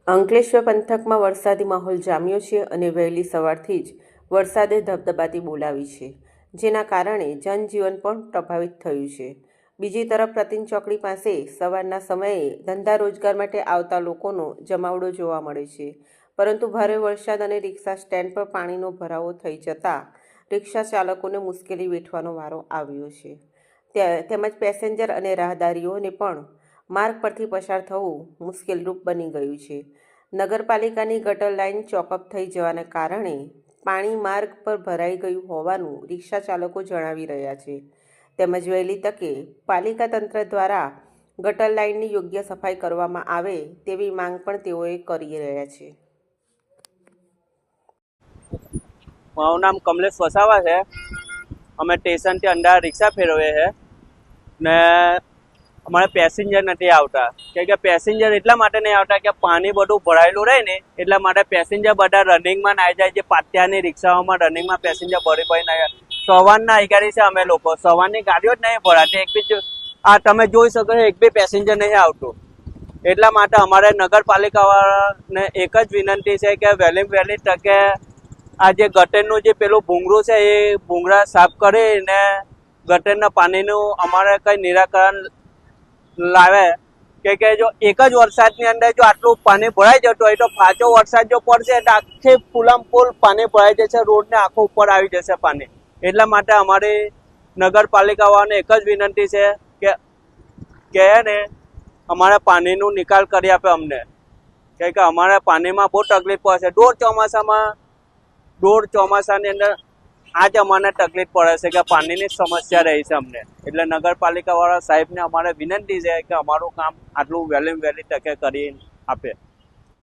અંકલેશ્વર પંથકમાં વરસાદી માહોલ જામ્યો છે અને વહેલી સવારથી જ વરસાદે ધબધબાટી બોલાવી છે, જેના કારણે જનજીવન પણ પ્રભાવિત થયું છે. બીજી તરફ પ્રતિન ચોકડી પાસે સવારના સમયે ધંધા રોજગાર માટે આવતા લોકોનો જમાવડો જોવા મળે છે, પરંતુ ભારે વરસાદ અને રિક્ષા સ્ટેન્ડ પર પાણીનો ભરાવો થઈ જતાં રિક્ષા ચાલકોને મુશ્કેલી વેઠવાનો વારો આવ્યો છે. તેમજ પેસેન્જર અને રાહદારીઓને પણ માર્ગ પરથી પસાર થવું મુશ્કેલરૂપ બની ગયું છે. નગરપાલિકાની ગટર લાઇન ચોકઅપ થઈ જવાને કારણે પાણી માર્ગ પર ભરાઈ ગયું હોવાનું રિક્ષા ચાલકો જણાવી રહ્યા છે. તેમજ વહેલી તકે પાલિકા તંત્ર દ્વારા ગટર લાઇનની યોગ્ય સફાઈ કરવામાં આવે તેવી માંગ પણ તેઓએ કરી રહ્યા છે. મારું નામ કમલેશ વસાવા છે. અમે સ્ટેશનથી અંડા રિક્ષા ફેરવીએ છે ને અમારે પેસેન્જર નથી આવતા. કે પેસેન્જર એટલા માટે નહીં આવતા કે પાણી બધું ભરાયેલું રહે ને એટલા માટે પેસેન્જર બધા રનિંગમાં ના આવી જાય. જે પાટિયાની રિક્ષાઓમાં રનિંગમાં પેસેન્જર ભરી ના જાય. સવારના અગિયારી છે અમે લોકો, સવારની ગાડીઓ જ નહીં ભરાતી. એક બી આ તમે જોઈ શકો છો, એક બી પેસેન્જર નહીં આવતું. એટલા માટે અમારે નગરપાલિકાવાળાને એક જ વિનંતી છે કે વહેલી તકે આ જે ગટરનું જે પેલું ભૂંગળું છે એ ભૂંગળા સાફ કરીને ગટરના પાણીનું અમારે કંઈ નિરાકરણ લાવે. કે જો એક જ વરસાદની અંદર જો આટલું પાણી ભરાઈ જતું હોય તો પાછો વરસાદ જો પડશે તો આખી ફૂલમ ફૂલ પાણી ભરાઈ જશે, રોડને આખો ઉપર આવી જશે પાણી. એટલા માટે અમારી નગરપાલિકાવાળાને એક જ વિનંતી છે કે ને અમારા પાણીનું નિકાલ કરી આપે અમને. કે અમારે પાણીમાં બહુ તકલીફ પડશે. દોઢ ચોમાસાની અંદર આ જ અમને તકલીફ પડે છે કે પાણીની સમસ્યા રહી છે અમને. એટલે નગરપાલિકાવાળા સાહેબને અમારે વિનંતી છે કે અમારું કામ આટલું વહેલી તકે કરી આપે.